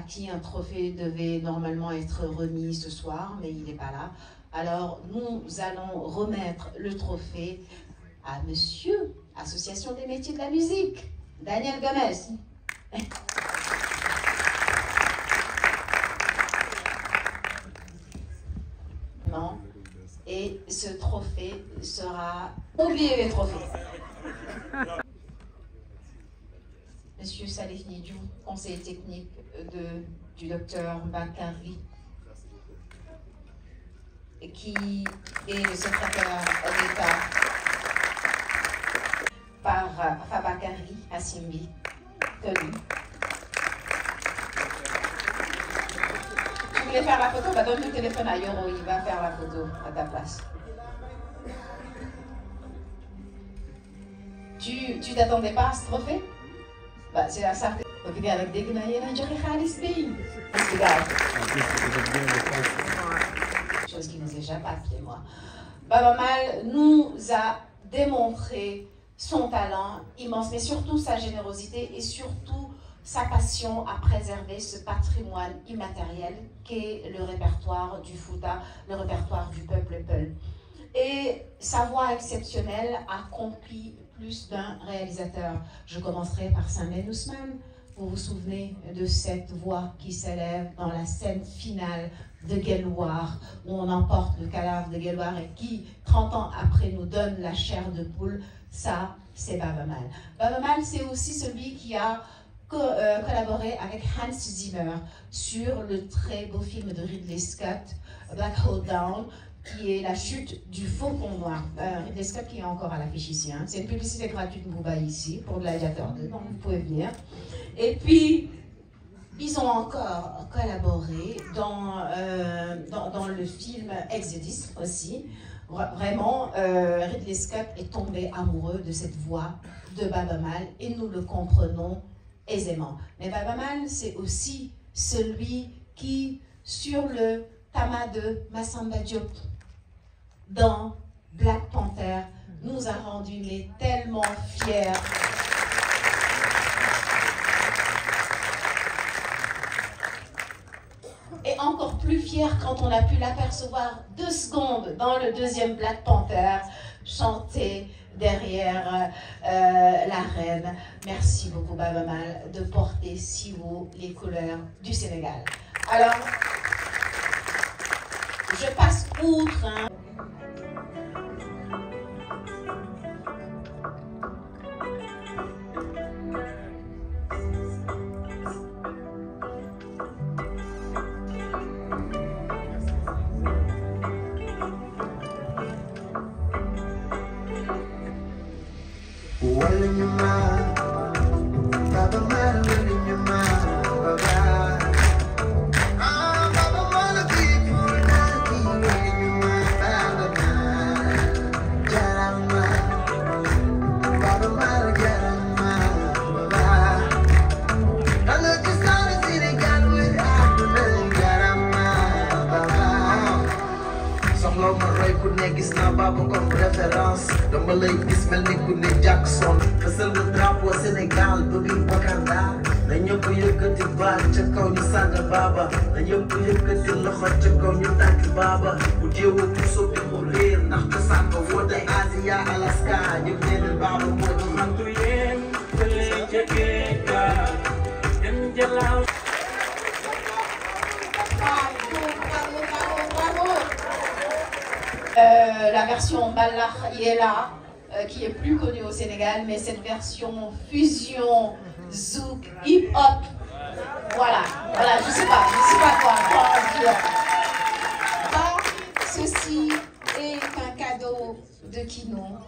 qui un trophée devait normalement être remis ce soir, mais il n'est pas là. Alors, nous allons remettre le trophée à Monsieur, Association des métiers de la musique, Daniel Gomez. Non. Et ce trophée sera... Oubliez les trophées. Monsieur Salif Nidjou, conseiller technique du docteur Bakary, qui est le secrétaire d'État par Fabakary Assimbi, connu. Tu voulais faire la photo? Bah, donne le téléphone à Yoro, il va faire la photo à ta place. Tu t'attendais pas à ce trophée? Bah, c'est la sorte. Avec des gnailles, chose qui nous échappe à pied, moi. Baba Mal nous a démontré son talent immense, mais surtout sa générosité et surtout sa passion à préserver ce patrimoine immatériel qu'est le répertoire du Fouta, le répertoire du peuple Peul. Et sa voix exceptionnelle a conquis plus d'un réalisateur. Je commencerai par Samen Ousmane. Vous vous souvenez de cette voix qui s'élève dans la scène finale de Guelwaar, où on emporte le cadavre de Guelwaar et qui, 30 ans après, nous donne la chair de poule. Ça, c'est Baba Mal. Baba Mal, c'est aussi celui qui a collaboré avec Hans Zimmer sur le très beau film de Ridley Scott, Black Hole Down, qui est la chute du Faucon Noir. Ridley Scott qui est encore à l'affiche ici. Hein. C'est une publicité gratuite Bouba ici pour Gladiator 2, donc vous pouvez venir. Et puis, ils ont encore collaboré dans le film Exodus aussi. Vraiment, Ridley Scott est tombé amoureux de cette voix de Baba Mal et nous le comprenons aisément. Mais Baba Mal, c'est aussi celui qui, sur le tama de Massamba Diop, dans Black Panther, nous a rendus mais tellement fiers. Et encore plus fiers quand on a pu l'apercevoir 2 secondes dans le deuxième Black Panther chanter derrière la reine. Merci beaucoup Baba Mal de porter si haut les couleurs du Sénégal. Alors, je passe outre. Hein. La version Ballah Yela, qui est plus connue au Sénégal, mais cette version fusion zouk hip-hop, voilà, je sais pas quoi dire. Ceci est un cadeau de Kino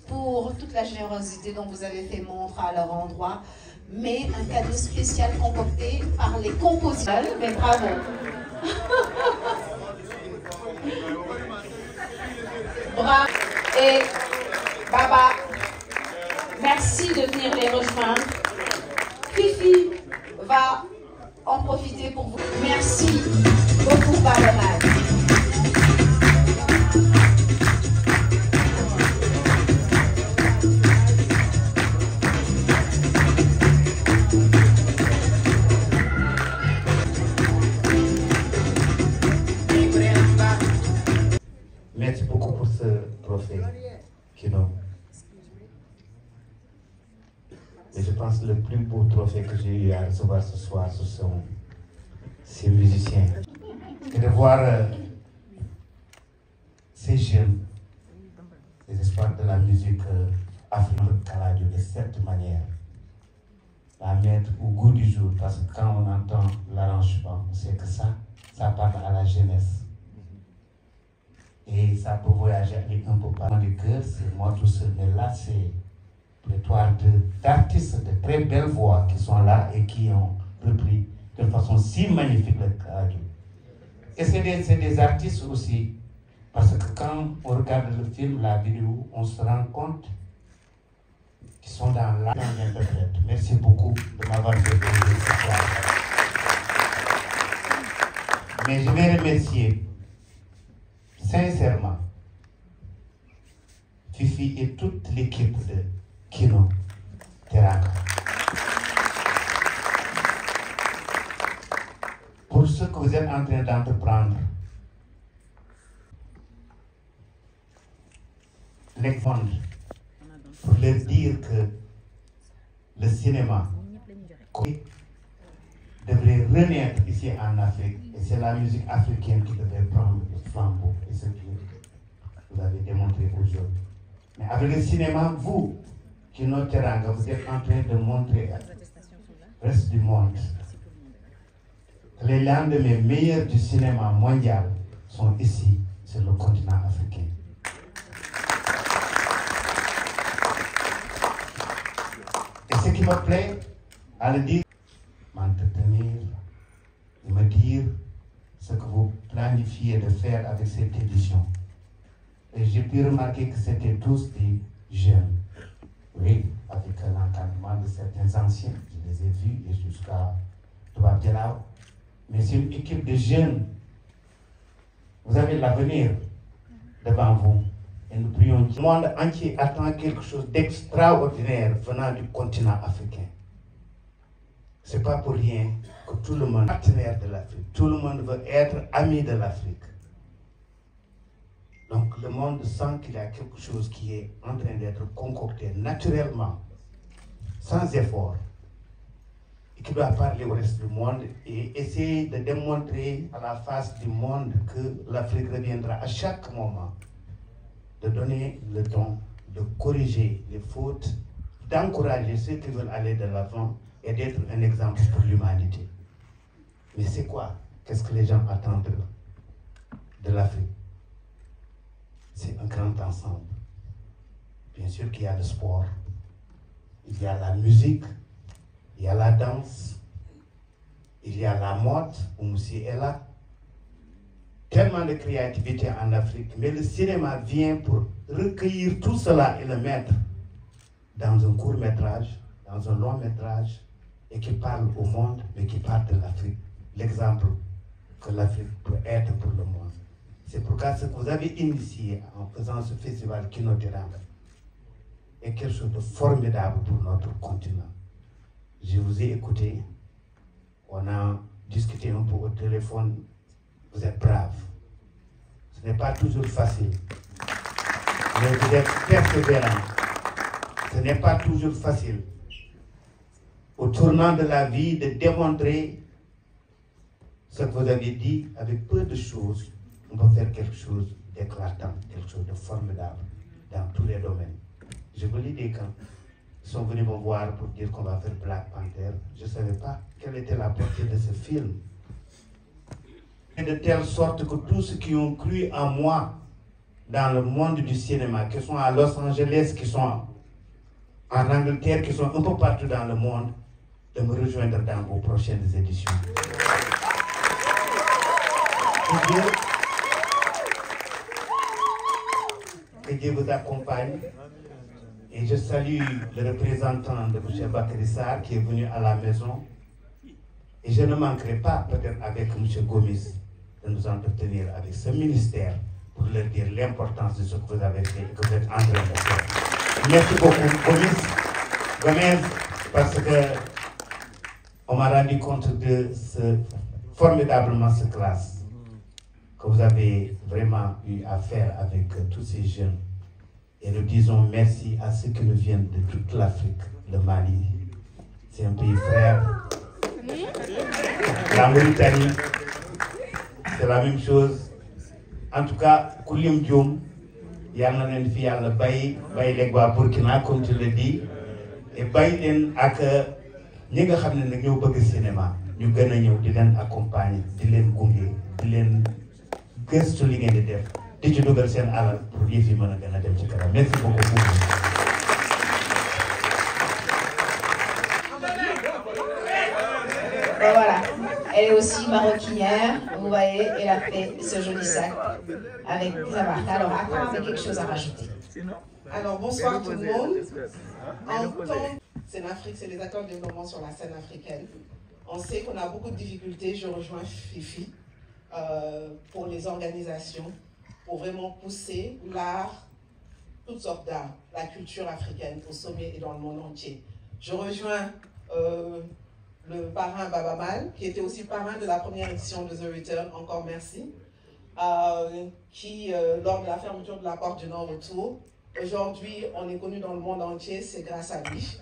pour toute la générosité dont vous avez fait montre à leur endroit, mais un cadeau spécial concocté par les compositeurs, mais bravo. Bravo. Et Baba, merci de venir les rejoindre. Fifi va en profiter pour vous. Merci beaucoup, Baba Mal. trophée Kino. Et je pense que le plus beau trophée que j'ai eu à recevoir ce soir, ce sont ces musiciens. Et de voir ces jeunes, les espoirs de la musique africaine de cette manière, la mettre au goût du jour, parce que quand on entend l'arrangement, on sait que ça parle à la jeunesse. Et ça peut voyager avec un peu par le cœur, c'est moi tout seul, mais là c'est pléthore d'artistes de très belles voix qui sont là et qui ont repris de façon si magnifique le radio. Et c'est des artistes aussi, parce que quand on regarde le film, la vidéo, on se rend compte qu'ils sont dans l'âme d'interprète. Merci beaucoup de m'avoir fait ce soir. Mais je vais remercier sincèrement Fifi et toute l'équipe de Kino Teranga pour ce que vous êtes en train d'entreprendre. Les fonds, pour leur dire que le cinéma devrait renaître ici en Afrique, et c'est la musique africaine qui devrait prendre le flambeau, et ce que vous avez démontré aujourd'hui. Mais avec le cinéma, vous, Kino Teranga, vous êtes en train de montrer au reste du monde que les lendemains meilleurs du cinéma mondial sont ici, sur le continent africain. Et ce qui me plaît, à le dire, m'entretenir, de me dire ce que vous planifiez de faire avec cette édition. Et j'ai pu remarquer que c'était tous des jeunes. Oui, avec l'encadrement de certains anciens, je les ai vus, et jusqu'à Touba Dialao. Mais c'est une équipe de jeunes. Vous avez l'avenir devant vous. Et nous prions. Le monde entier attend quelque chose d'extraordinaire venant du continent africain. Ce n'est pas pour rien que tout le monde est partenaire de l'Afrique. Tout le monde veut être ami de l'Afrique. Donc le monde sent qu'il y a quelque chose qui est en train d'être concocté naturellement, sans effort, et qui doit parler au reste du monde et essayer de démontrer à la face du monde que l'Afrique reviendra à chaque moment, de donner le don, de corriger les fautes, d'encourager ceux qui veulent aller de l'avant et d'être un exemple pour l'humanité. Mais c'est quoi? Qu'est-ce que les gens attendent de l'Afrique? C'est un grand ensemble. Bien sûr qu'il y a le sport, il y a la musique, il y a la danse, il y a la mode, où Moussi est là. Tellement de créativité en Afrique, mais le cinéma vient pour recueillir tout cela et le mettre dans un court-métrage, dans un long-métrage, et qui parle au monde, mais qui parle de l'Afrique. L'exemple que l'Afrique peut être pour le monde. C'est pourquoi ce que vous avez initié en faisant ce festival Kino Teranga est quelque chose de formidable pour notre continent. Je vous ai écouté, on a discuté un peu au téléphone, vous êtes braves. Ce n'est pas toujours facile, mais vous êtes persévérants. Ce n'est pas toujours facile, au tournant de la vie, de démontrer ce que vous avez dit avec peu de choses. On peut faire quelque chose d'éclatant, quelque chose de formidable dans tous les domaines. Je vous l'ai dit quand ils sont venus me voir pour dire qu'on va faire Black Panther, je ne savais pas quelle était la portée de ce film. Et de telle sorte que tous ceux qui ont cru en moi dans le monde du cinéma, qui sont à Los Angeles, qui sont en Angleterre, qui sont un peu partout dans le monde, de me rejoindre dans vos prochaines éditions. Que Dieu vous accompagne. Et je salue le représentant de M. Bakary Sarr qui est venu à la maison. Et je ne manquerai pas, peut-être avec M. Gomis, de nous entretenir avec ce ministère pour leur dire l'importance de ce que vous avez fait et que vous êtes en train de faire. Merci beaucoup, Gomis, parce que on m'a rendu compte de ce formidable masterclass que vous avez vraiment eu à faire avec tous ces jeunes Et nous disons merci à ceux qui nous viennent de toute l'Afrique, le Mali. C'est un pays frère. La Mauritanie, c'est la même chose. En tout cas, Koulim Dioum, yalla len fi yalla bay leg wa Burkina comme tu le dis et bay len ak ñi nga xamné nak ñoo bëgg cinéma ñu gëna ñëw di len accompagner di len gungé di len gëstu li ngeen di def di ci dugal seen alal pour yëf yi mën a gën a dem ci kanam merci beaucoup. Voilà, elle est aussi maroquinière, vous voyez, elle a fait ce joli sac avec sa marque. Alors, après, on a quelque chose à rajouter. Alors, bonsoir tout le monde. En tant que Afrique, c'est les acteurs de développement sur la scène africaine. On sait qu'on a beaucoup de difficultés, je rejoins Fifi, pour les organisations, pour vraiment pousser l'art, toutes sortes d'art, la culture africaine au sommet et dans le monde entier. Je rejoins le parrain Baba Mal, qui était aussi parrain de la première édition de The Return, encore merci, qui, lors de la fermeture de la porte du non-retour, aujourd'hui, on est connu dans le monde entier, c'est grâce à lui.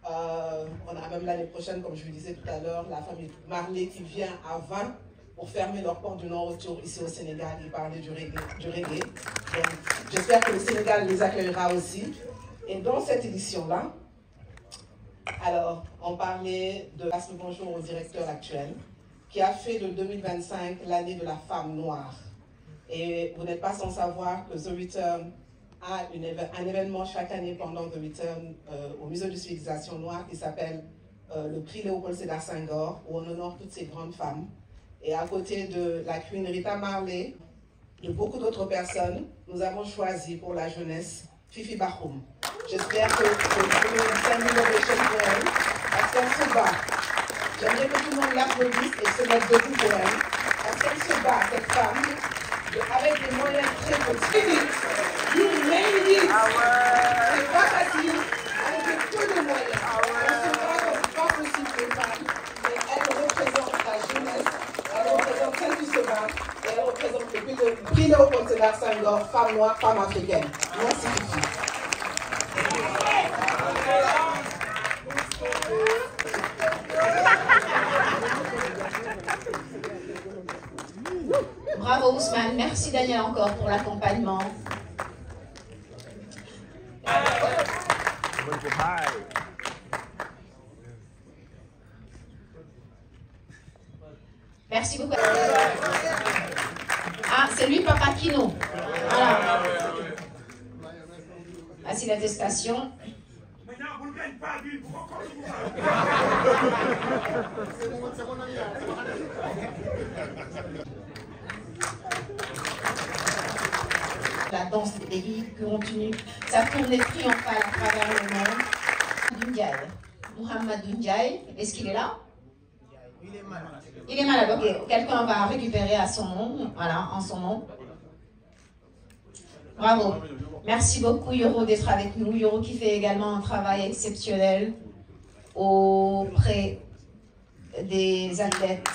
On a même l'année prochaine, comme je vous disais tout à l'heure, la famille Marley qui vient à 20 pour fermer leur porte du non-retour ici au Sénégal et parler du reggae. J'espère que le Sénégal les accueillera aussi. Et dans cette édition-là, alors, on parlait de passe le bonjour au directeur actuel, qui a fait de 2025 l'année de la femme noire. Et vous n'êtes pas sans savoir que The Return a un événement chaque année pendant The Return au Musée de civilisation noire qui s'appelle le prix Léopold Sédar Senghor, où on honore toutes ces grandes femmes. Et à côté de la Queen Rita Marley, de beaucoup d'autres personnes, nous avons choisi pour la jeunesse Fifi Bakhoum. J'espère que vous pouvez 5 000 ovations pour elle, parce qu'elle se bat. J'aimerais que tout le monde l'applaudisse et se mette debout pour elle, parce qu'elle se bat, cette femme, avec des moyens très petits. You made it! C'est pas facile, avec peu de moyens. On se bat comme pas possible les femmes, mais elle représente la jeunesse, elle représente celle qui se bat, et elle représente le prix Léopold Sédar Senghor, femme noire, femme africaine. Merci Fifi. Bravo Ousmane, merci Daniel encore pour l'accompagnement. Merci beaucoup. Ah, c'est lui Papa Kino. Voilà. Voici l'attestation. La danse des pays continue sa tournée triomphale à travers le monde. Dundiaï. Mohamed Dundiaï, est-ce qu'il est là? Il est malade, ok. Quelqu'un va récupérer à son nom, voilà, en son nom. Bravo. Merci beaucoup Yoro d'être avec nous. Yoro qui fait également un travail exceptionnel auprès des athlètes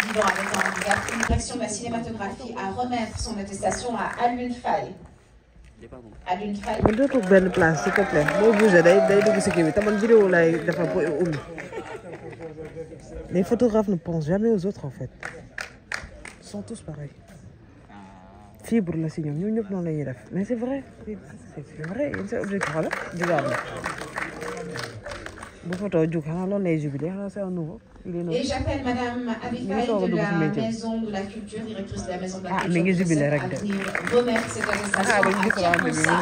vivant avec un handicap. Une direction de la cinématographie à remettre son attestation à Alioune Faye. Alioune Faye. Je vais trouver une place, s'il te plaît. Moi, je vais vidéo là, les photographes ne pensent jamais aux autres en fait. Ils sont tous pareils. Fibre la si ñoom ñëpp noonu la ñuy def mais c'est vrai c'est vrai c'est objectif la jugaat bu photo jug xanaa loolu lay jubilé xanaa c'est un nouveau. Et j'appelle Madame Abifaye de la Maison de la Culture, directrice de la Maison de la Culture, mi ngi jubilé rek à venir remettre cette attestation à Pierre Moussa.